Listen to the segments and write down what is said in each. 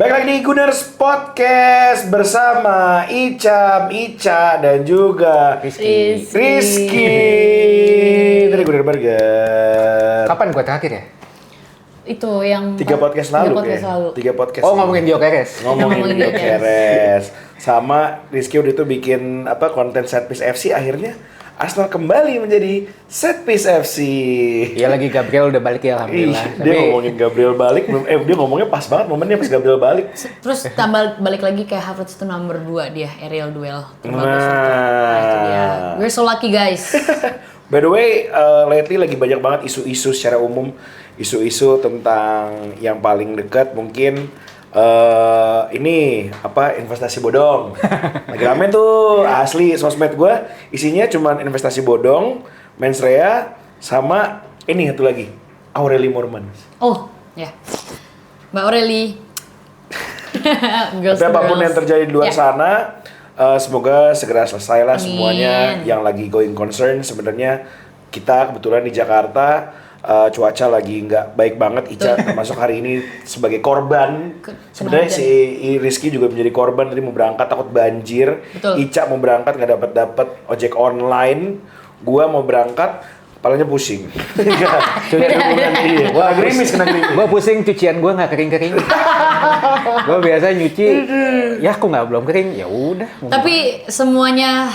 Baik lagi di Gunners Podcast bersama Ica, dan juga Rizky dari Gunner Burger. Kapan gue terakhir ya? Itu yang 3 podcast lalu ya? 3 podcast Oh, ngomongin Jokeres. Ngomongin Jokeres. Sama Rizky udah itu bikin konten Setpiece FC, akhirnya Arsenal kembali menjadi Setpiece FC. Iya lagi Gabriel udah balik ya, alhamdulillah. Dia ngomongin Gabriel balik, dia ngomongnya pas banget momennya pas Gabriel balik. Terus tambah balik lagi kayak Havertz itu nomor 2 dia, aerial duel. Nah, itu dia. We're so lucky guys. By the way, lately lagi banyak banget isu-isu secara umum, isu-isu tentang yang paling dekat mungkin ini investasi bodong. Lagi rame tuh, asli sosmed gue isinya cuman investasi bodong, mens rea, sama ini satu lagi, Aureli Morman. Oh, ya. Mbak Aureli. Tapi apapun yang terjadi di luar sana, semoga segera selesai lah semuanya yang lagi going concern. Sebenarnya kita kebetulan di Jakarta cuaca lagi nggak baik banget. Ica termasuk hari ini sebagai korban. Sebenarnya si Rizky juga menjadi korban. Tadi mau berangkat takut banjir. Betul. Ica mau berangkat nggak dapat ojek online. Gua mau berangkat kepalanya pusing. Wah, gerimis kena gerimis. Gue pusing, cucian gue nggak kering-kering. Gue biasa nyuci, ya aku belum kering, ya udah. Tapi semuanya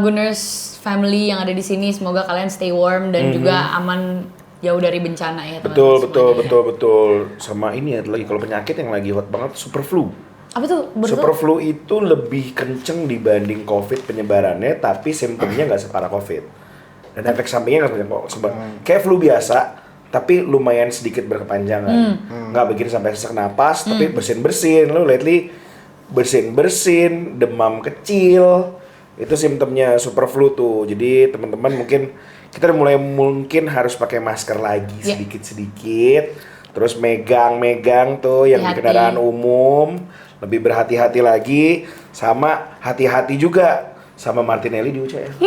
Gunners family yang ada di sini semoga kalian stay warm dan juga aman jauh dari bencana ya teman-teman. Betul. Sama ini ada lagi kalau penyakit yang lagi hot banget, super flu. Apa tuh? Super flu itu lebih kenceng dibanding COVID penyebarannya, tapi simptomnya nggak separah COVID. Dan efek sampingnya nggak sebanyak kayak flu biasa, tapi lumayan sedikit berkepanjangan. Nggak bikin sampai sesak napas, tapi bersin-bersin. Lo lately bersin-bersin, demam kecil, itu simptomnya super flu tuh. Jadi teman-teman mungkin kita udah mulai mungkin harus pakai masker lagi sedikit-sedikit. Terus megang tuh yang di kendaraan umum, lebih berhati-hati lagi, sama hati-hati juga sama Martinelli di UCL.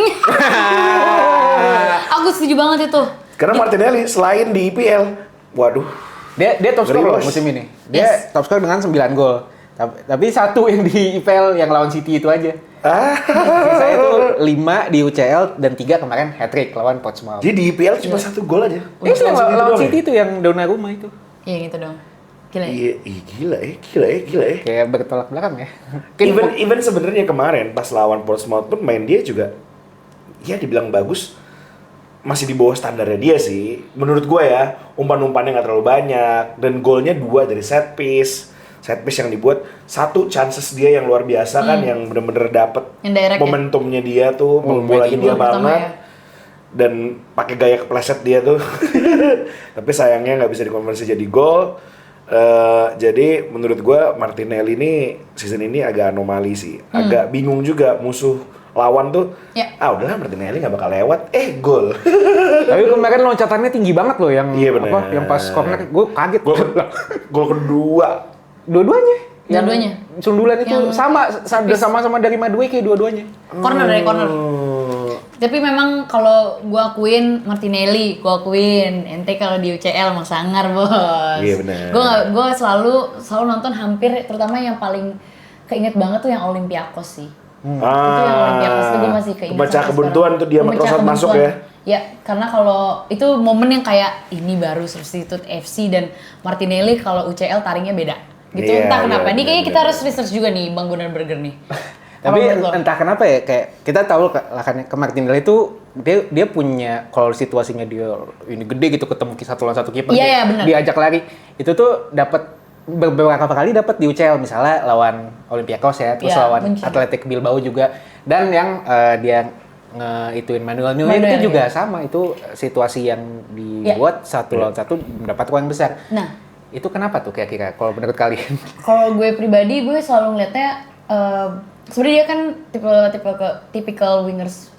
Aku setuju banget itu. Karena Martinelli selain di IPL, waduh, Dia top skor loh musim ini. Dia top skor dengan 9 gol. Tapi satu yang di IPL yang lawan City itu aja. Sisa itu 5 di UCL dan 3 kemarin hat-trick lawan Portsmouth. Jadi di IPL cuma 1 gol aja. Itu yang lawan City itu yang Donnarumma itu. Iya gitu dong. Gila ya? Gila ya. Kayak bertolak belakang ya. Even sebenarnya kemarin pas lawan Portsmouth pun main dia juga, ya dibilang bagus, masih di bawah standarnya dia sih. Menurut gue ya, umpan-umpannya nggak terlalu banyak dan golnya 2 dari set piece yang dibuat, 1 chances dia yang luar biasa kan, yang bener-bener dapet momentumnya dia tuh, bolanya dia banget. Dan pakai gaya kepleset dia tuh. Tapi sayangnya nggak bisa dikonversi jadi gol. Jadi menurut gue Martinelli ini season ini agak anomali sih. Agak bingung juga musuh lawan tuh. Udahlah Martinelli nggak bakal lewat. Gol. Tapi kemarin loncatannya tinggi banget loh yang yang pas corner, gue kaget. Gol kedua. Dua-duanya. Sundulan itu yang sama dari Madueke dua-duanya. Corner dari corner. Tapi memang kalau gua akuin Martinelli, gua akuin ente kalau di UCL emang sangar, Bos. Iya benar. Gua selalu nonton hampir, terutama yang paling keinget banget tuh yang Olympiakos sih. Itu yang Olympiakos tuh gua masih keinget. Pemecah kebuntuan tuh dia metrosot masuk ya. Ya, karena kalau itu momen yang kayak ini baru substitute FC dan Martinelli kalau UCL taringnya beda. Gitu entah kenapa. Ini kayaknya kita harus research juga nih Bang Gunnar Burger nih. Tapi entah kenapa ya, kayak kita tahu kan ke Martinelli itu dia punya, kalau situasinya dia ini gede gitu ketemu satu lawan satu kiper, diajak lari itu tuh dapat beberapa kali dapat di UCL, misalnya lawan Olympiakos ya, terus lawan Athletic Bilbao juga, dan yang dia ituin Manuel Neuer itu juga sama, itu situasi yang dibuat satu lawan satu mendapat ruang besar. Nah, itu kenapa tuh kira-kira kalau menurut kalian? Kalau gue pribadi, gue selalu ngeliatnya sebenarnya dia kan typical wingers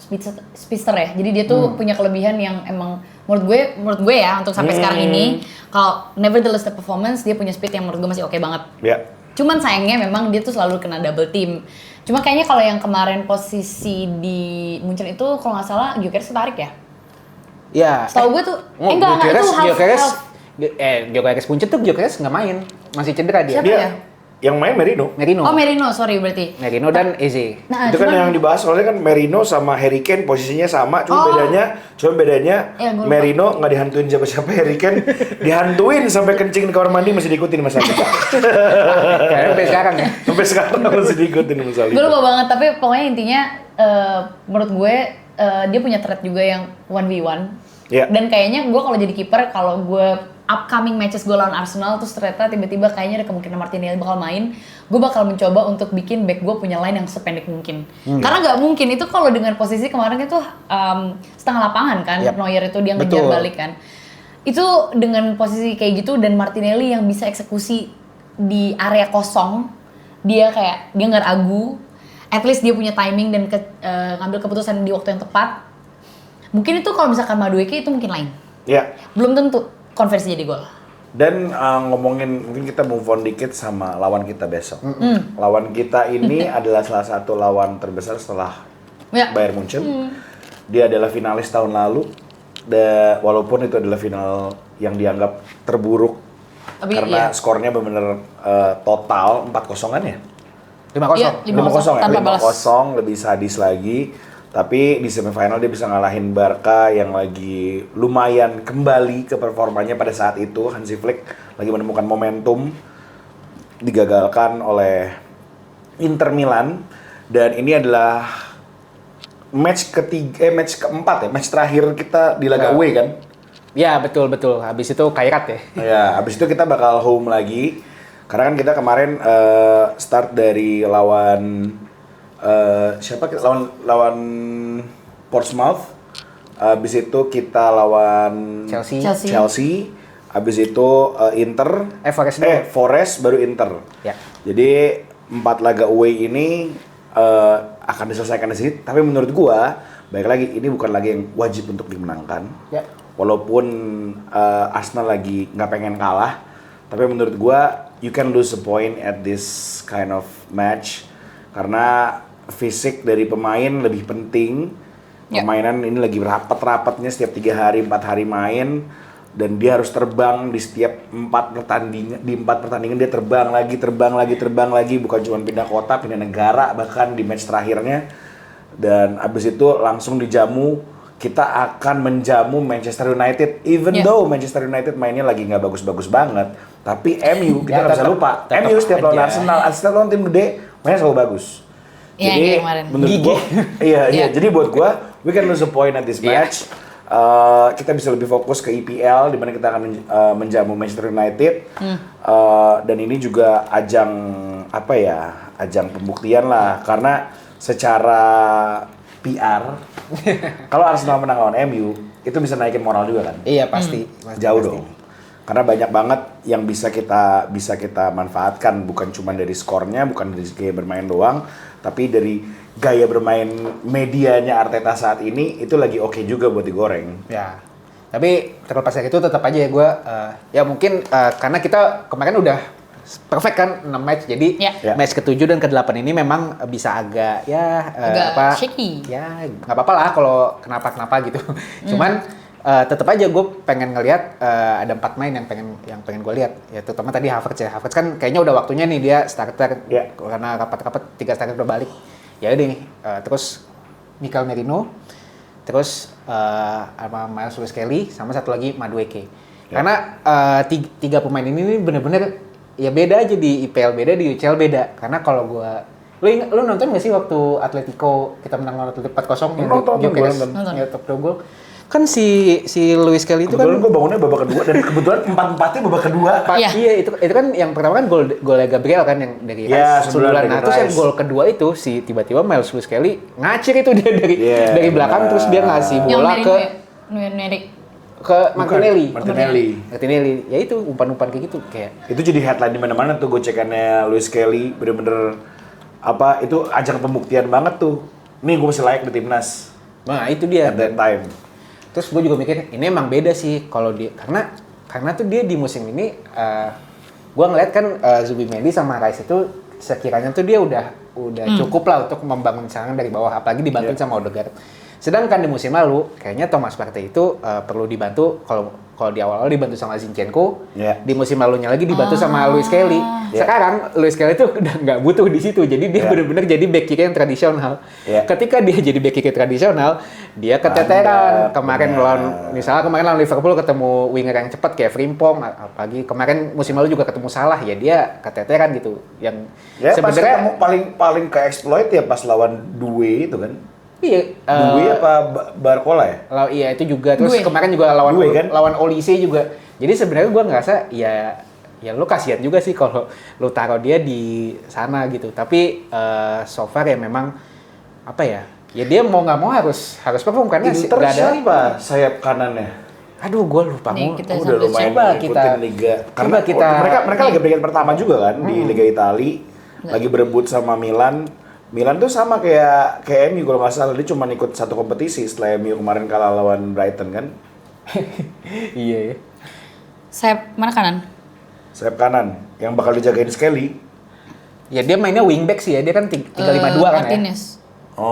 speedster ya. Jadi dia tuh punya kelebihan yang emang menurut gue ya untuk sampai sekarang ini, kalau nevertheless the performance, dia punya speed yang menurut gue masih oke banget. Cuman sayangnya memang dia tuh selalu kena double team. Cuma kayaknya kalau yang kemarin posisi di Munchen itu kalau nggak salah Gyökeres ketarik ya? Ya. Setahu gue tuh enggak itu half. Gyökeres Munchen tuh Gyökeres nggak main, masih cedera dia. Siapa ya? Yang main Merino. Oh Merino, sorry berarti. Merino dan Eze. Nah, itu kan yang dibahas soalnya kan Merino sama Harry Kane posisinya sama, cuma bedanya Ya, Merino nggak dihantuin siapa-siapa, Harry Kane dihantuin sampai kencing di kamar mandi masih diikutin Mas Alita. Sampai sekarang ya. Sampai sekarang masih diikutin Mas Alita. Gue lupa banget, tapi pokoknya intinya menurut gue dia punya threat juga yang 1v1. Yeah. Dan kayaknya gue kalau jadi kiper, kalau gue upcoming matches gue lawan Arsenal terus ternyata tiba-tiba kayaknya ada kemungkinan Martinelli bakal main, gue bakal mencoba untuk bikin back gue punya line yang sependek mungkin. Karena nggak mungkin itu kalau dengan posisi kemarin itu setengah lapangan kan, Neuer itu dia ngejar balik kan. Itu dengan posisi kayak gitu dan Martinelli yang bisa eksekusi di area kosong, dia nggak ragu, at least dia punya timing dan ngambil keputusan di waktu yang tepat. Mungkin itu kalau misalkan Madueke itu mungkin lain. Ya. Belum tentu konversi jadi gol. Dan ngomongin, mungkin kita move on dikit sama lawan kita besok. Lawan kita ini adalah salah satu lawan terbesar setelah Bayern Munchen. Dia adalah finalis tahun lalu. Walaupun itu adalah final yang dianggap terburuk. Tapi karena skornya benar-benar total 4-0-an ya? 5-0. 5-0 ya? 5-0, lebih sadis lagi. Tapi di semifinal dia bisa ngalahin Barca yang lagi lumayan kembali ke performanya pada saat itu. Hansi Flick lagi menemukan momentum, digagalkan oleh Inter Milan. Dan ini adalah match keempat ya, match terakhir kita di laga away kan? Ya betul. Habis itu Kairat ya. Ya, habis itu kita bakal home lagi. Karena kan kita kemarin start dari lawan lawan Portsmouth, habis itu kita lawan Chelsea. Habis itu Inter, Forest baru Inter. Ya. Jadi 4 laga away ini akan diselesaikan di sini. Tapi menurut gua, baik lagi ini bukan lagi yang wajib untuk dimenangkan. Ya. Walaupun Arsenal lagi nggak pengen kalah, tapi menurut gua you can lose a point at this kind of match karena fisik dari pemain lebih penting. Permainan ini lagi rapat-rapatnya setiap 3 hari, 4 hari main. Dan dia harus terbang di setiap 4 pertandingan. Di 4 pertandingan dia terbang lagi. Bukan cuma pindah kota, pindah negara. Bahkan di match terakhirnya. Dan abis itu langsung dijamu. Kita akan menjamu Manchester United. Even though Manchester United mainnya lagi nggak bagus-bagus banget. Tapi MU, kita nggak bisa lupa. MU setiap lawan Arsenal, setiap lawan tim gede, mainnya selalu bagus. Jadi menurut gue, jadi buat gue, we can lose a point at this match. Kita bisa lebih fokus ke EPL, di mana kita akan menjamu Manchester United. Dan ini juga ajang pembuktian lah, karena secara PR, kalau Arsenal menang lawan MU, itu bisa naikin moral juga kan? Iya pasti. Jauh dong. Karena banyak banget yang bisa kita manfaatkan, bukan cuma dari skornya, bukan dari gaya bermain doang, tapi dari gaya bermain medianya Arteta saat ini itu lagi oke juga buat digoreng. Ya. Tapi terlepas dari itu tetap aja ya gue ya mungkin karena kita kemarin udah perfect kan 6 match, jadi match ke-7 dan ke-8 ini memang bisa agak shaky. Ya nggak apa-apa lah kalau kenapa gitu. Cuman tetap aja gue pengen ngelihat ada 4 main yang pengen gue lihat, ya terutama tadi Havertz ya. Havertz kan kayaknya udah waktunya nih dia starter karena rapat-rapat 3 starter udah balik. Ya udah nih, terus Mikel Merino, terus sama Miles Lewis Kelly, sama satu lagi Madueke. Karena 3 pemain ini bener-bener ya beda aja di IPL, beda di UCL beda. Karena kalau gue, lu nonton nggak sih waktu Atletico kita menang lawan Atletico 4-0 nonton. Ya top goal. Kan si Lewis Kelly itu kan gue bangunnya babak kedua dan kebetulan 4-4-nya babak kedua. Iya, itu kan yang pertama kan golnya Gabriel kan yang dari sundulan. Nah, terus yang gol kedua itu si tiba-tiba Miles Lewis Kelly ngacir itu dia dari belakang terus dia ngasih bola ke Martinelli. Ya itu umpan-umpan kayak gitu kayak. Itu jadi headline di mana-mana tuh gocekannya Lewis Kelly, bener-bener itu ajang pembuktian banget tuh. Nih gue masih layak di timnas. Nah, itu dia. At that time. Terus gue juga mikir ini emang beda sih kalau dia karena tuh dia di musim ini gue ngeliat kan Zubimendi sama Rice itu sekiranya tuh dia udah cukup lah untuk membangun serangan dari bawah, apalagi dibantuin sama Odegaard. Sedangkan di musim lalu, kayaknya Thomas Partey itu perlu dibantu kalau di awal-awal dibantu sama Zinchenko, di musim lalunya lagi dibantu sama Luis Kelly. Sekarang Luis Kelly itu udah nggak butuh di situ, jadi dia benar-benar jadi back kiri yang tradisional. Ketika dia jadi back kiri tradisional, dia keteteran. Kemarin lawan Liverpool ketemu winger yang cepat kayak Frimpong, apalagi kemarin musim lalu juga ketemu Salah, ya dia keteteran gitu. Yang sebenarnya paling ke exploit ya pas lawan Due itu kan. Iya, Due apa Barcola ya? Iya itu juga. Terus kemarin juga lawan Olise juga. Jadi sebenarnya gue ngerasa ya lu kasihan juga sih kalau lu taruh dia di sana gitu. Tapi so far ya memang apa ya? Ya dia mau nggak mau harus perform karena Inter nggak ada siapa sayap kanannya? Aduh, gue lupa. Udah lumayan ikutin liga. Karena mereka lagi peringkat pertama juga kan di Liga Italia. Lagi berebut sama Milan. Milan tuh sama kayak MU kalau nggak salah, dia cuma ikut satu kompetisi setelah MU kemarin kalah lawan Brighton kan. Iya. Sayap mana kanan? Sayap kanan yang bakal dijagain Skelly. Ya dia mainnya wingback sih ya, dia kan 3-5-2 kan Martinez. Ya.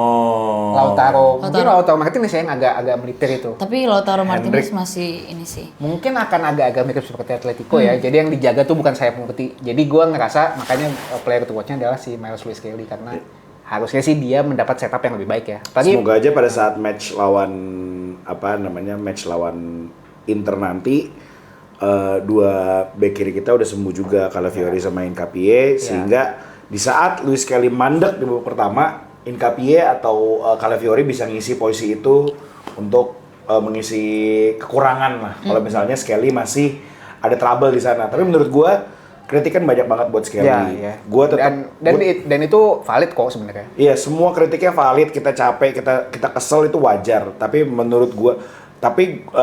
Lautaro Martinez yang agak melipir itu. Tapi Lautaro Martinez masih ini sih. Mungkin akan agak mirip seperti Atletico ya. Jadi yang dijaga tuh bukan sayap murti. Jadi gue ngerasa makanya player to watch-nya adalah si Miles Lewis Kelly karena harusnya sih dia mendapat setup yang lebih baik ya. Semoga aja pada saat match lawan Inter nanti dua bek kiri kita udah sembuh juga, Calafiori sama Hincapié, sehingga di saat Lewis Kelly mandek di babak pertama, Hincapié atau Calafiori bisa ngisi posisi itu untuk mengisi kekurangan lah. Kalau misalnya Skelly masih ada trouble di sana. Tapi menurut gua kritikan banyak banget buat Skelly. Gua tetap dan itu valid kok sebenarnya. Iya, semua kritiknya valid. Kita capek, kita kesel itu wajar. Tapi menurut gua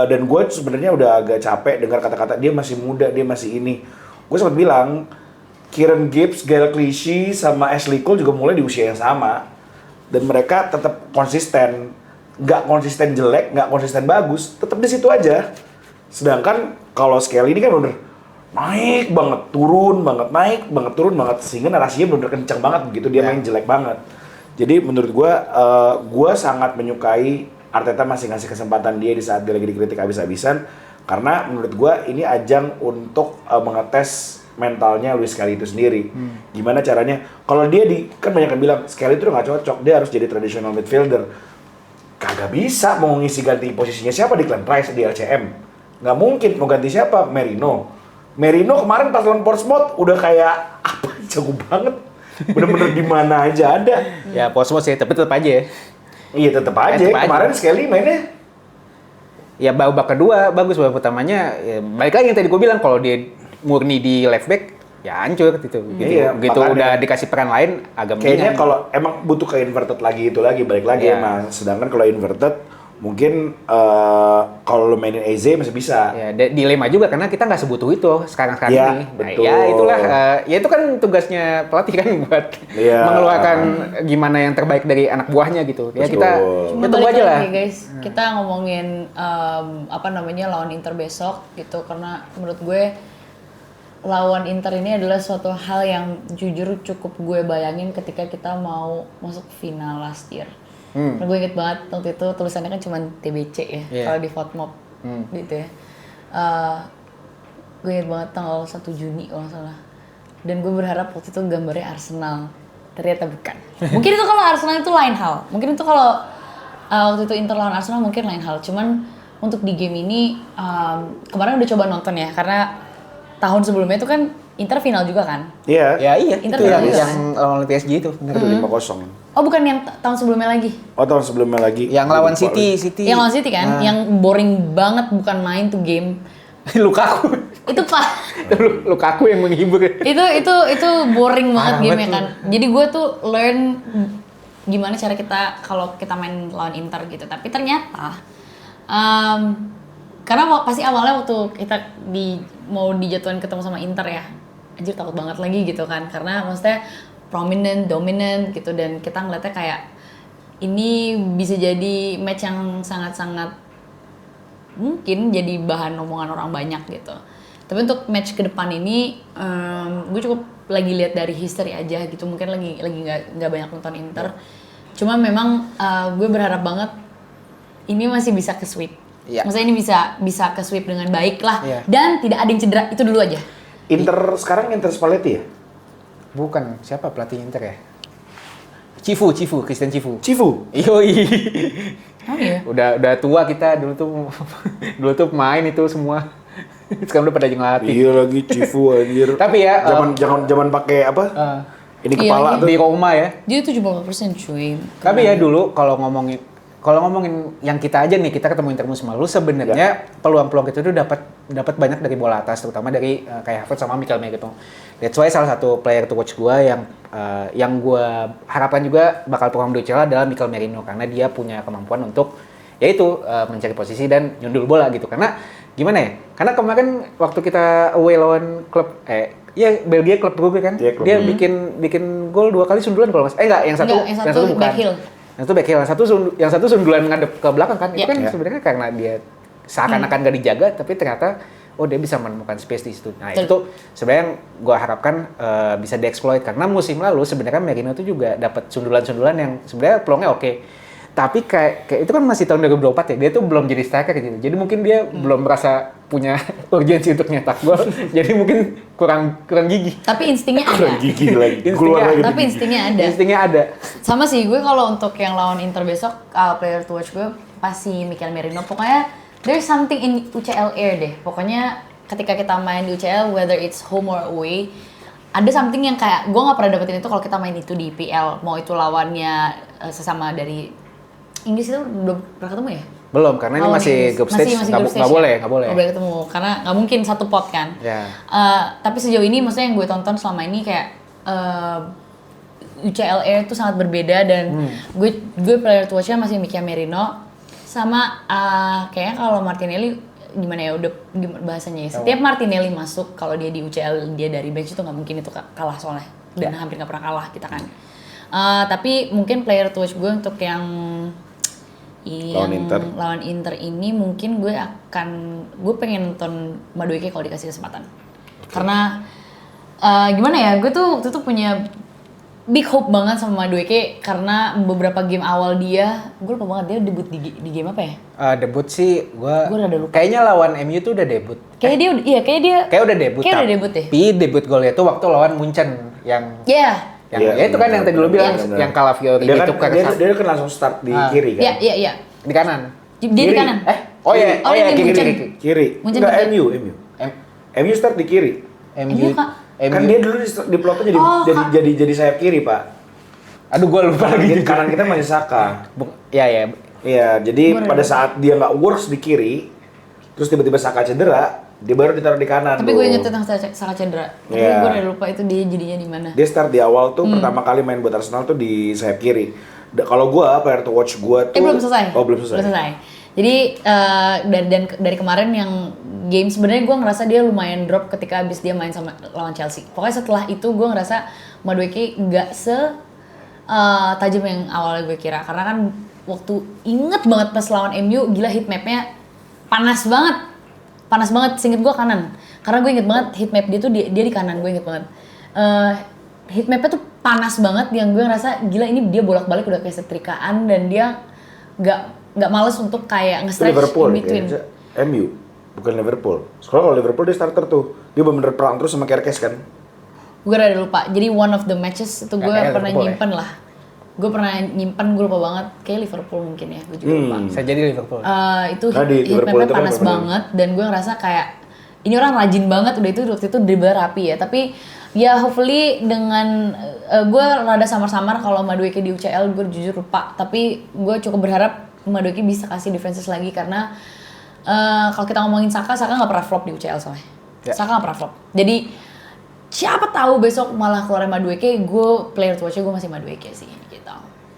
dan gue sebenarnya udah agak capek dengar kata-kata dia masih muda, dia masih ini. Gue sempat bilang Kieran Gibbs, Gael Clichy sama Ashley Cole juga mulai di usia yang sama dan mereka tetap konsisten, nggak konsisten jelek, nggak konsisten bagus, tetap di situ aja. Sedangkan kalau Skelly ini kan udah naik banget, turun banget, naik banget, turun banget, sehingga narasinya benar-benar kencang banget begitu dia main jelek banget. Jadi menurut gue sangat menyukai Arteta masih ngasih kesempatan dia di saat dia lagi dikritik habis-habisan, karena menurut gue ini ajang untuk mengetes mentalnya Luis Skelly itu sendiri. Gimana caranya? Kalau dia kan banyak yang bilang Skelly itu udah nggak cocok, dia harus jadi traditional midfielder. Kagak bisa mau ngisi ganti posisinya siapa di Declan Rice di LCM? Nggak mungkin, mau ganti siapa? Merino kemarin pas lawan Portsmouth udah kayak apa? Jago banget. Bener-bener di mana aja ada. Ya Portsmouth sih, tapi tetap aja ya. Iya tetap aja. Kemarin Skelly mainnya ya babak kedua bagus, babak pertamanya ya, balik lagi yang tadi gue bilang kalau dia murni di left back ya hancur gitu. Gitu udah dikasih peran lain agak kayaknya kalau emang butuh ke inverted lagi balik lagi emang. Sedangkan kalau inverted mungkin kalau lo mainin Eze masih bisa. Ya, dilema juga karena kita nggak sebutuh itu sekarang ini. Betul. Ya itulah, ya itu kan tugasnya pelatih kan buat mengeluarkan gimana yang terbaik dari anak buahnya gitu. Ya kita tunggu aja lah. Guys, kita ngomongin lawan Inter besok gitu, karena menurut gue lawan Inter ini adalah suatu hal yang jujur cukup gue bayangin ketika kita mau masuk final last year. Gue inget banget waktu itu tulisannya kan cuma TBC ya, kalau di Fotmob gitu ya. Gue inget banget tanggal 1 Juni kalau nggak salah. Dan gue berharap waktu itu gambarnya Arsenal, ternyata bukan. Mungkin itu kalau Arsenal itu lain hal. Mungkin itu kalau waktu itu Inter lawan Arsenal mungkin lain hal. Cuman untuk di game ini kemarin udah coba nonton ya, karena tahun sebelumnya itu kan Inter final juga kan? Iya. Ya iya. Inter itu yang lawan PSG itu. Itu 5-0. Oh bukan yang tahun sebelumnya lagi? Oh tahun sebelumnya lagi. Yang lawan City. Yang lawan City kan? Yang boring banget, bukan main tuh game. Lukaku. Itu pak. Lukaku yang menghibur. Itu boring banget game-nya kan. Jadi gue tuh learn gimana cara kita kalau kita main lawan Inter gitu. Tapi ternyata karena pasti awalnya waktu kita mau dijatuhin ketemu sama Inter ya, anjir takut banget lagi gitu kan, karena maksudnya prominent, dominant gitu, dan kita ngeliatnya kayak ini bisa jadi match yang sangat-sangat mungkin jadi bahan omongan orang banyak gitu. Tapi untuk match ke depan ini gue cukup lagi lihat dari history aja gitu, mungkin lagi nggak banyak nonton Inter. Cuma memang gue berharap banget ini masih bisa ke sweep. Iya. Maksudnya ini bisa ke sweep dengan baik lah. Iya. Dan tidak ada yang cedera, itu dulu aja. Sekarang Inter Spalletti ya? Bukan, siapa pelatih Inter ya? Cifu, Christian Cifu. Yoi. Oh iya. Udah tua kita dulu tuh pemain itu semua. Sekarang udah pada ngelatih. Iya lagi Cifu anjir. Tapi ya Zaman pakai apa? Ini kepala tuh. Di Roma ya. Dia 70% cuy. Tapi ya dulu kalau ngomongin yang kita aja nih, kita ketemu Inter musim lalu sebenarnya peluang-peluang kita tuh dapat banyak dari bola atas, terutama dari kayak Havertz sama Mikel Merino. That's why salah satu player to watch gua yang gua harapkan juga bakal perform di UCL adalah Mikel Merino, karena dia punya kemampuan untuk yaitu mencari posisi dan nyundul bola gitu. Karena gimana ya? Karena kemarin waktu kita away lawan klub Belgia, klub Brugge kan, dia bikin gol 2 kali sundulan kalau yang satu bukan. Backheel. Yang satu sundulan ngadep ke belakang kan. Itu kan sebenarnya karena dia seakan-akan gak dijaga, tapi ternyata dia bisa menemukan space di situ. Nah, itu tuh sebenarnya gue harapkan bisa dieksploit, karena musim lalu sebenarnya Merino tuh juga dapat sundulan-sundulan yang sebenarnya peluangnya oke. Tapi kayak itu kan masih tahun 2024 ya, dia tuh belum jadi striker gitu. Jadi mungkin dia belum merasa punya urgensi untuk nyetak gol. Jadi mungkin kurang gigih. Tapi instingnya ada. Kurang gigih lagi. Keluar lagi. Tapi instingnya ada. Sama sih, gue kalau untuk yang lawan Inter besok, player to watch gue pasti Mikel Merino. Pokoknya there's something in UCL air deh. Pokoknya ketika kita main di UCL, whether it's home or away, ada something yang kayak gue nggak pernah dapetin itu kalau kita main itu di IPL. Mau itu lawannya sesama dari Inggris itu belum pernah ketemu ya? Belum, karena ini masih group stage, nggak boleh. Nggak boleh ketemu, karena nggak mungkin satu pot kan. Tapi sejauh ini maksudnya yang gue tonton selama ini kayak UCL Air itu sangat berbeda, dan gue player to watch-nya masih Mikel Merino sama kayaknya kalau Martinelli gimana ya, udah gimana bahasanya ya. Setiap Martinelli masuk, kalau dia di UCL dia dari bench itu nggak mungkin itu kalah soalnya, dan hampir nggak pernah kalah kita kan. Tapi mungkin player to watch gue untuk yang lawan Inter ini mungkin gue pengen nonton Madueke kalau dikasih kesempatan. Karena gimana ya, gue tuh waktu itu punya big hope banget sama Madueke, karena beberapa game awal dia, gue lupa banget dia debut di game apa ya? Debut sih gue rada lupa. Kayaknya lawan MU tuh udah debut. Kayak dia udah debut. Kayak udah debut deh. Tapi debut golnya tuh waktu lawan Munchen yang itu kan yang tadi lu bilang yang Calafiori itu kan dia kan langsung start di kiri kan. Iya. Di kanan. Dia di kanan. Kiri. Enggak, MU start di kiri. MU Kan dia dulu di plotnya jadi sayap kiri, Pak. Aduh, gua lupa lagi. Kanan kita masih Saka. Iya, jadi pada saat dia nggak works di kiri, terus tiba-tiba Saka cedera, dia baru ditaruh di kanan. Tapi gue inget tentang Saka cedera. Tapi gue udah lupa itu dia jadinya di mana. Dia start di awal tuh pertama kali main buat Arsenal tuh di sayap kiri. Kalau gue player to watch gue tuh belum selesai. Belum selesai. Jadi dari kemarin yang game sebenarnya gue ngerasa dia lumayan drop ketika abis dia main sama lawan Chelsea. Pokoknya setelah itu gue ngerasa Madueke nggak tajam yang awalnya gue kira. Karena kan waktu inget banget pas lawan MU, gila heat mapnya panas banget. Seinget gue kanan. Karena gue inget banget heat map dia tuh dia di kanan, gue inget banget. Heat mapnya tuh panas banget, yang gue ngerasa gila ini dia bolak-balik udah kayak setrikaan, dan dia nggak males untuk kayak nge-stretch in between. MU bukan Liverpool. Kalau Liverpool dia starter tuh, dia bener-bener perang terus sama Kerkes kan. Gue rada lupa. Jadi one of the matches itu gue pernah nyimpen lah. Gue pernah nyimpen, gue lupa banget. Kayak Liverpool mungkin ya, gue juga lupa. Saya jadi Liverpool. Itu heat mapnya panas banget, dan gue ngerasa kayak ini orang rajin banget. Udah itu waktu itu dribble rapi ya. Tapi ya hopefully dengan gue rada samar-samar kalau Madueke di UCL, gue jujur lupa. Tapi gue cukup berharap Madueke bisa kasih defenses lagi, karena kalau kita ngomongin Saka nggak pernah flop di UCL soalnya. Saka nggak pernah flop. Jadi siapa tahu besok malah keluar Madueke, gue player to watch-nya gue masih Madueke sih gitu.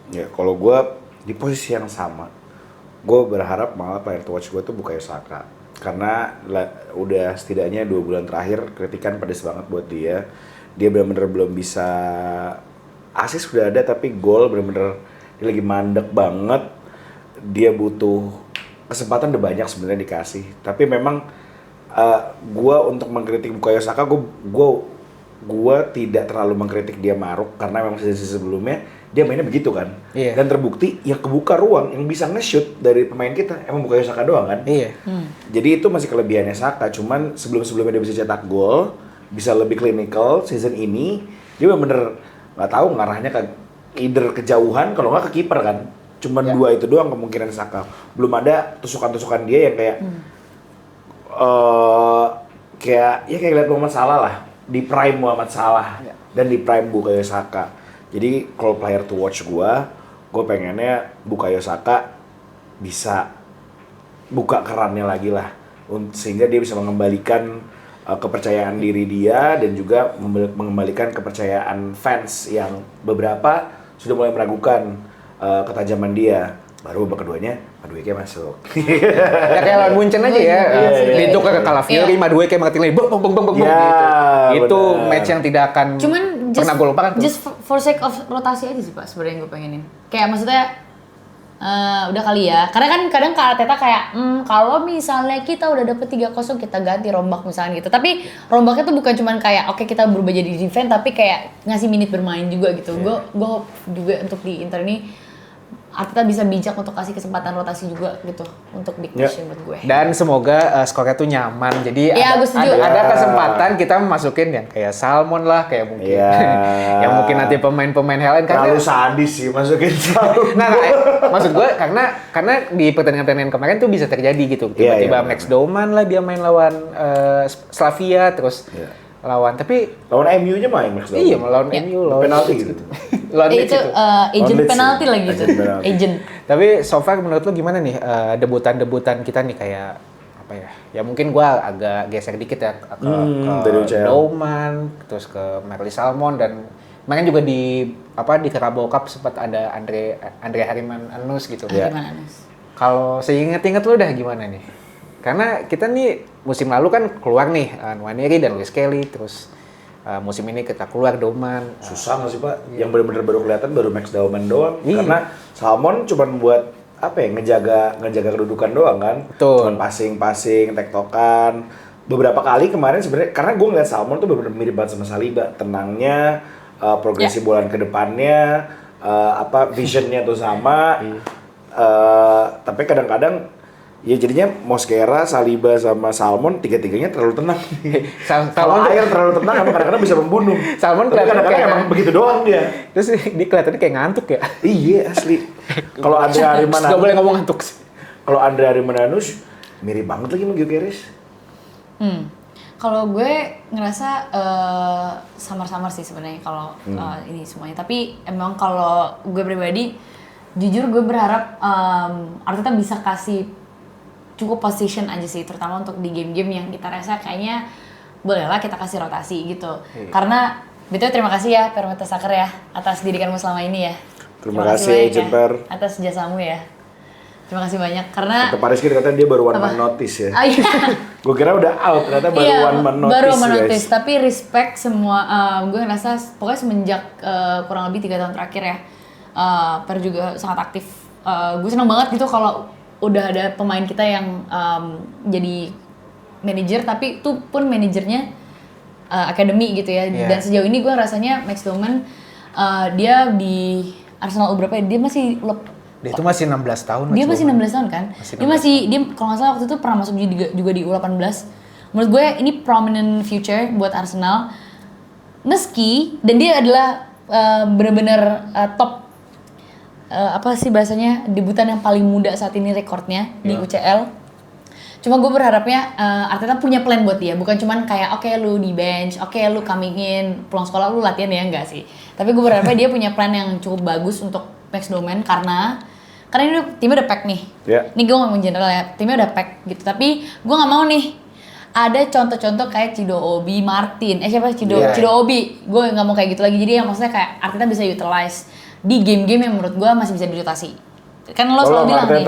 Ya kalau gue di posisi yang sama, gue berharap malah player to watch gue tuh Bukayo Saka. Karena udah setidaknya 2 bulan terakhir kritikan pedes banget buat dia. Dia benar-benar belum bisa, assist udah ada tapi gol benar-benar dia lagi mandek banget. Dia butuh kesempatan udah banyak sebenarnya dikasih. Tapi memang gue untuk mengkritik Bukayo Saka, gue gue tidak terlalu mengkritik dia maruk karena memang season sebelumnya dia mainnya begitu kan. Iya. Dan terbukti ya kebuka ruang yang bisa nge-shoot dari pemain kita emang Bukayo Saka doang kan. Iya. Jadi itu masih kelebihannya Saka, cuman sebelum-sebelumnya dia bisa cetak gol, bisa lebih clinical. Season ini dia bener-bener nggak tahu ngarahnya ke either kejauhan kalau nggak ke kiper kan. Cuman dua itu doang kemungkinan Saka. Belum ada tusukan-tusukan dia yang kayak kayak lihat Muhammad Salah lah, di prime Muhammad Salah dan di prime Bukayo Saka. Jadi kalau player to watch gue pengennya Bukayo Saka bisa buka kerannya lagi lah, sehingga dia bisa mengembalikan kepercayaan diri dia dan juga mengembalikan kepercayaan fans yang beberapa sudah mulai meragukan ketajaman dia. Baru babak keduanya Madueke masuk. Ya kayak lawan Munchen aja ya. Ditukar ke Calafiori, Madueke Martinelli, bong gitu. Itu match yang tidak akan pernah gue lupakan tuh. Just for sake of rotasi aja sih Pak sebenarnya yang gue pengenin. Kayak maksudnya udah kali ya. Karena kan kadang Kak Arteta kayak kalau misalnya kita udah dapet 3-0 kita ganti rombak misalnya gitu. Tapi rombaknya tuh bukan cuman kayak oke kita berubah jadi defense tapi kayak ngasih menit bermain juga gitu. Gue hope juga untuk di Inter ini Arteta bisa bijak untuk kasih kesempatan rotasi juga gitu untuk big match menurut gue. Dan semoga skornya tuh nyaman. Jadi ada kesempatan kita masukin yang kayak Salmon lah, kayak mungkin yang mungkin nanti pemain-pemain lain kan. Terlalu sadis sih masukin Salmon. Nah, maksud gue karena di pertandingan kemarin tuh bisa terjadi gitu. Tiba-tiba Max Doman lah dia main lawan Slavia terus lawan MU-nya main Max Doman. Iya, melawan MU lawan penalti gitu. Itu agent penalti lagi tuh. Agent. Tapi so far menurut lu gimana nih debutan kita nih kayak apa ya? Ya mungkin gua agak geser dikit ya ke Doman, terus ke Merli Salmon dan kemarin juga di Carabao Cup sempat ada Andre Hariman Anus gitu. Hariman Anus. Kalau seinget-inget lu dah gimana nih? Karena kita nih musim lalu kan keluar nih Nwaneri dan Luis Kelly, terus musim ini kita keluar Doman. Susah nggak sih Pak? Yang benar-benar baru kelihatan baru Max Doman doang. Karena Salmon cuma buat ngejaga kedudukan doang kan. Betul. Cuman passing, tektokan. Beberapa kali kemarin sebenarnya karena gue ngeliat Salmon tuh benar-benar mirip banget sama Saliba. Tenangnya, progresi bola ke depannya, visionnya tuh sama. Tapi kadang-kadang ya jadinya Mosquera, Saliba sama Salmon tiga-tiganya terlalu tenang. Salmon air terlalu tenang emang kadang-kadang bisa membunuh. Salmon tapi kadang-kadang emang begitu doang dia. Terus dia kelihatannya kayak ngantuk ya. Iya asli. Kalau Andre Hariman Gak boleh ngomong ngantuk sih. Kalau Andre Hariman Anus mirip banget lagi sama Gyökeres. Kalau gue ngerasa samar-samar sih sebenarnya kalau ini semuanya. Tapi emang kalau gue pribadi jujur gue berharap Arteta bisa kasih cukup position aja sih, terutama untuk di game-game yang kita rasa kayaknya bolehlah kita kasih rotasi gitu. Karena betul terima kasih ya Permata Soccer ya atas didikanmu selama ini ya. Terima kasih Agent Per atas jasamu ya. Terima kasih banyak karena Kata Paris katanya dia baru one man notice ya. Gue kira udah out ternyata baru one man notice. Baru one man notice, tapi respect semua. Gue ngerasa pokoknya semenjak kurang lebih 3 tahun terakhir ya. Per juga sangat aktif. Gue seneng banget gitu kalau udah ada pemain kita yang jadi manajer, tapi itu pun manajernya akademi gitu ya. Dan sejauh ini gue rasanya Max Doman dia di Arsenal berapa ya? Dia itu masih 16 tahun. Dia masih 16 tahun kan? Dia kalau nggak salah waktu itu pernah masuk juga di U18. Menurut gue ini prominent future buat Arsenal. Meski dan dia adalah benar-benar top apa sih bahasanya debutan yang paling muda saat ini rekornya di UCL. Cuma gue berharapnya Arteta punya plan buat dia, bukan cuman kayak oke, lu di bench, oke, lu coming in, pulang sekolah lu latihan ya, enggak sih. Tapi gue berharapnya dia punya plan yang cukup bagus untuk Max Doman karena ini timnya udah pack nih. Ini gue ngomong general ya, timnya udah pack gitu. Tapi gue nggak mau nih ada contoh-contoh kayak Cido Obi Martin, Cido Obi, gue nggak mau kayak gitu lagi. Jadi yang maksudnya kayak Arteta bisa utilize di game-game yang menurut gue masih bisa dirotasi. Kan lo selalu bilang nih,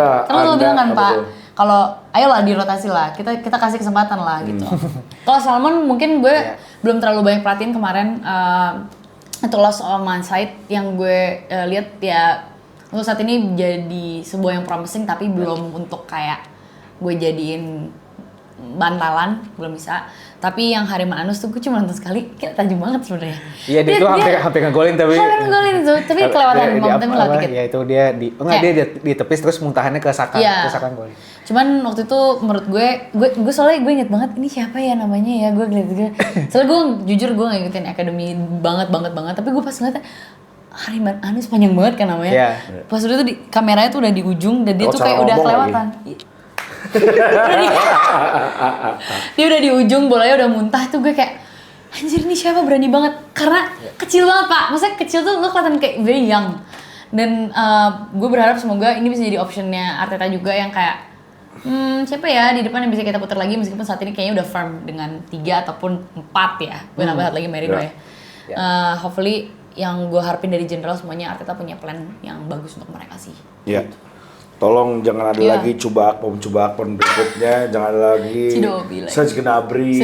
Pak, kalau ayolah dirotasi lah, kita kasih kesempatan lah gitu. Kalau Salmon mungkin gue belum terlalu banyak perhatiin kemarin untuk loss on man side yang gue lihat ya untuk saat ini jadi sebuah yang promising tapi belum untuk kayak gue jadiin bantalan, belum bisa. Tapi yang Harim Anus tuh gue cuma nonton sekali, kayak tajam banget sebenarnya. Iya dia tuh hampir ngegolin tapi. Hampir ngegolin itu, tapi kelewatan momentum lewat dikit. Ya itu dia dia tepis terus muntahannya ke Saka, terus Saka golin. Cuman waktu itu menurut gue soalnya gue inget banget ini siapa ya namanya ya, gue ngeliat gue. Soalnya gue jujur gue gak ngikutin akademi banget, tapi gue pas ngeliatnya Harim Anus panjang banget kan namanya. Yeah. Pas udah tuh kameranya tuh udah di ujung dan dia tuh kayak udah kelewatan. Dia udah di ujung, bolanya udah muntah tuh gue kayak anjir ini siapa berani banget karena kecil banget pak, maksudnya kecil tuh lo kelihatan kayak very young. Dan gue berharap semoga ini bisa jadi optionnya Arteta juga yang kayak siapa ya di depan yang bisa kita putar lagi meskipun saat ini kayaknya udah firm dengan 3 ataupun 4 ya. Gue nambah lagi Merino ya. Hopefully yang gue harapin dari general semuanya Arteta punya plan yang bagus untuk mereka sih. Iya. Tolong jangan ada lagi coba Akpom berikutnya, jangan ada lagi Serge Gnabry.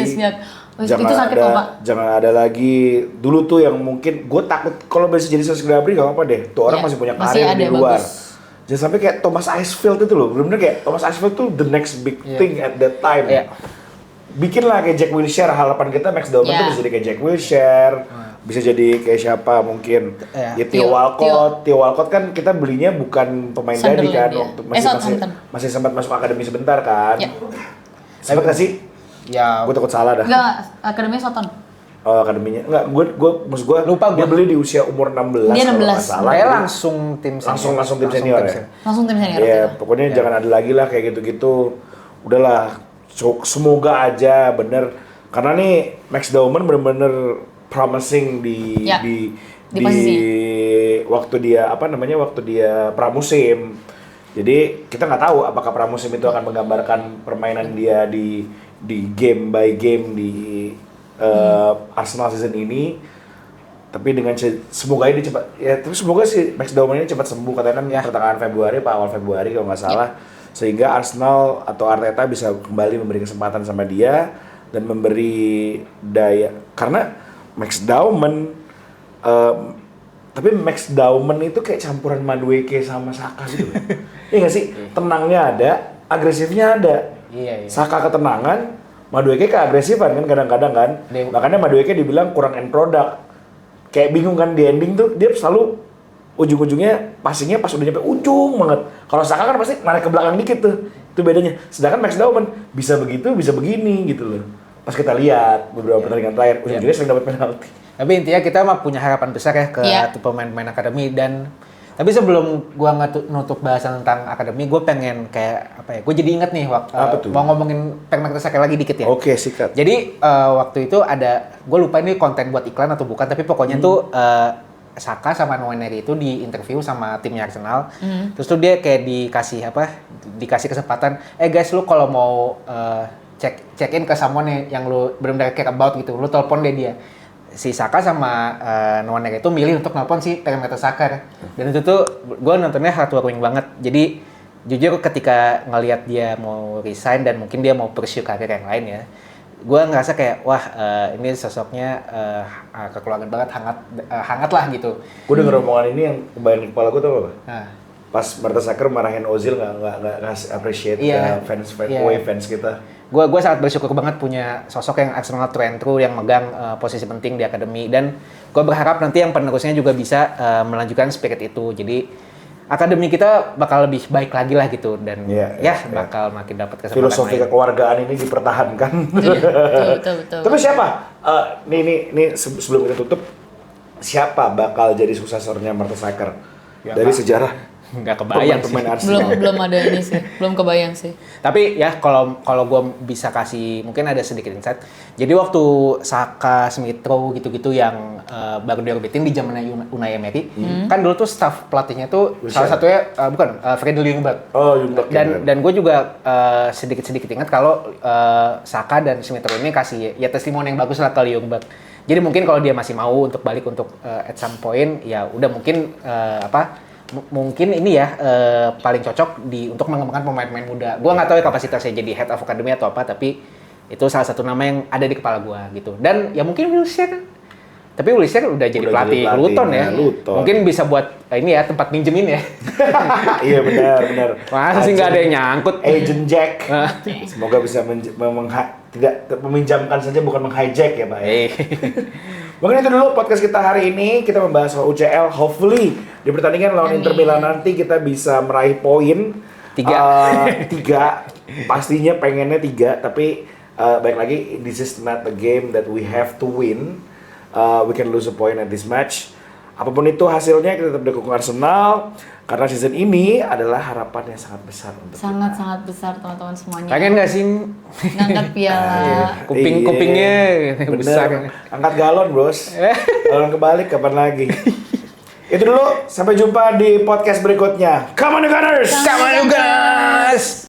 Jangan ada lagi dulu tuh yang mungkin gue takut kalau bisa jadi Serge Gnabry gak apa-apa deh. Tuh orang masih punya karir di luar. Bagus. Jangan sampai kayak Thomas Icefield itu loh. Bener-bener kayak Thomas Icefield tuh the next big thing at that time. Bikinlah kayak Jack Wilshere, harapan kita Max Dauman tuh bisa jadi kayak Jack Wilshere. Bisa jadi kayak siapa mungkin Theo Walcott kan kita belinya bukan pemain dari kan waktu masih sempat masuk akademi sebentar kan. Sempat nggak sih? Ya. Gue takut salah dah. Enggak, akademinya Soton. Oh akademinya enggak, maksud gue lupa dia beli di usia umur 16. Dia 16. Kayak langsung tim senior. Langsung tim senior ya. Langsung tim senior. Iya, pokoknya jangan ada lagi lah kayak gitu-gitu. Udahlah, semoga aja bener karena nih Max Dauman bener-bener promising di waktu dia pramusim. Jadi kita nggak tahu apakah pramusim itu akan menggambarkan permainan dia di game by game di Arsenal season ini. Tapi dengan semoga ini cepat semoga si Max Dauman ini cepat sembuh katanya kan pertengahan Februari apa awal Februari kalau nggak salah. Sehingga Arsenal atau Arteta bisa kembali memberi kesempatan sama dia dan memberi daya karena Max Dauman, tapi Max Dauman itu kayak campuran Madueke sama Saka gitu. Iya nggak sih? Tenangnya ada, agresifnya ada. Iya. Saka ketenangan, Madueke keagresifan kan kadang-kadang kan. Makanya Madueke dibilang kurang end product. Kayak bingung kan di ending tuh dia selalu ujung-ujungnya passingnya pas udah nyampe ujung banget. Kalau Saka kan pasti narik ke belakang dikit tuh. Itu bedanya. Sedangkan Max Dauman bisa begitu, bisa begini gitu loh. Pas kita lihat beberapa pertandingan terakhir, ujung-ujungnya sering dapat penalti. Tapi intinya kita mah punya harapan besar ya ke pemain-pemain akademi tapi sebelum gua nutup bahasan tentang akademi, gue pengen kayak apa ya? Gue jadi inget nih mau ngomongin pengen sekali lagi dikit ya. Oke, sikat. Jadi waktu itu ada, gue lupa ini konten buat iklan atau bukan, tapi pokoknya tuh Saka sama Nwaneri itu di interview sama timnya Arsenal. Terus tuh dia kayak dikasih kesempatan, guys lu kalau mau check in ke someone yang lu benar-benar care about gitu, lu telepon dia. Si Saka sama Nwaneri itu milih untuk nelpon si Perimeter Saka. Dan itu tuh gue nontonnya heartwarming banget. Jadi jujur ketika ngelihat dia mau resign dan mungkin dia mau pursue karir yang lain ya, gue ngerasa kayak wah ini sosoknya kekeluargaan banget, hangat lah gitu. Gue denger omongan ini yang kebayang di kepala gue tuh apa? Pas Mertesacker marahin Ozil nggak ngasih appreciate ke fans kita. Gue sangat bersyukur banget punya sosok yang Arsenal through and through yang megang posisi penting di akademi, dan gue berharap nanti yang penerusnya juga bisa melanjutkan spirit itu. Jadi akademi kita bakal lebih baik lagi lah gitu, dan bakal makin dapat kesempatan. Filosofi kekeluargaan ini dipertahankan. Betul. Tapi siapa? Nih sebelum kita tutup, siapa bakal jadi suksesornya Mertesacker dari sejarah? Nggak kebayang sih. Belum ada ini sih, belum kebayang sih. Tapi ya kalau gue bisa kasih mungkin ada sedikit insight. Jadi waktu Saka, Smith Rowe gitu-gitu yang baru diorbitin di zamannya Unai Emery, kan dulu tuh staff pelatihnya tuh salah satunya Freddy Ljungberg. Oh, Ljungberg. Dan gue juga sedikit ingat kalau Saka dan Smith Rowe ini kasih ya testimoni yang bagus lah ke Ljungberg. Jadi mungkin kalau dia masih mau untuk balik untuk at some point ya udah mungkin mungkin ini ya paling cocok untuk mengembangkan pemain-pemain muda. Gua nggak tahu ya kapasitasnya jadi head of academy atau apa, tapi itu salah satu nama yang ada di kepala gua gitu. Dan ya mungkin Wilshere Tapi Wilshere udah jadi pelatih Luton ya. Luton. Mungkin bisa buat ini ya tempat minjemin ya. Iya benar. Masa sih nggak ada yang nyangkut? Agent Jack. Semoga bisa tidak meminjamkan saja, bukan meng-hijack ya Pak. Mungkin itu dulu podcast kita hari ini. Kita membahas soal UCL. Hopefully di pertandingan lawan Inter Milan nanti kita bisa meraih poin 3. Pastinya pengennya 3, tapi baik lagi, this is not a game that we have to win. We can lose a point at this match. Apapun itu hasilnya, kita tetap dukung Arsenal karena season ini adalah harapan yang sangat besar untuk sangat besar teman-teman semuanya. Pengen nggak sih ngangkat piala? Kupingnya besar. Angkat galon bros. Galon kebalik kapan lagi? Itu dulu, sampai jumpa di podcast berikutnya. Come on you Gunners! Come on you Gunners!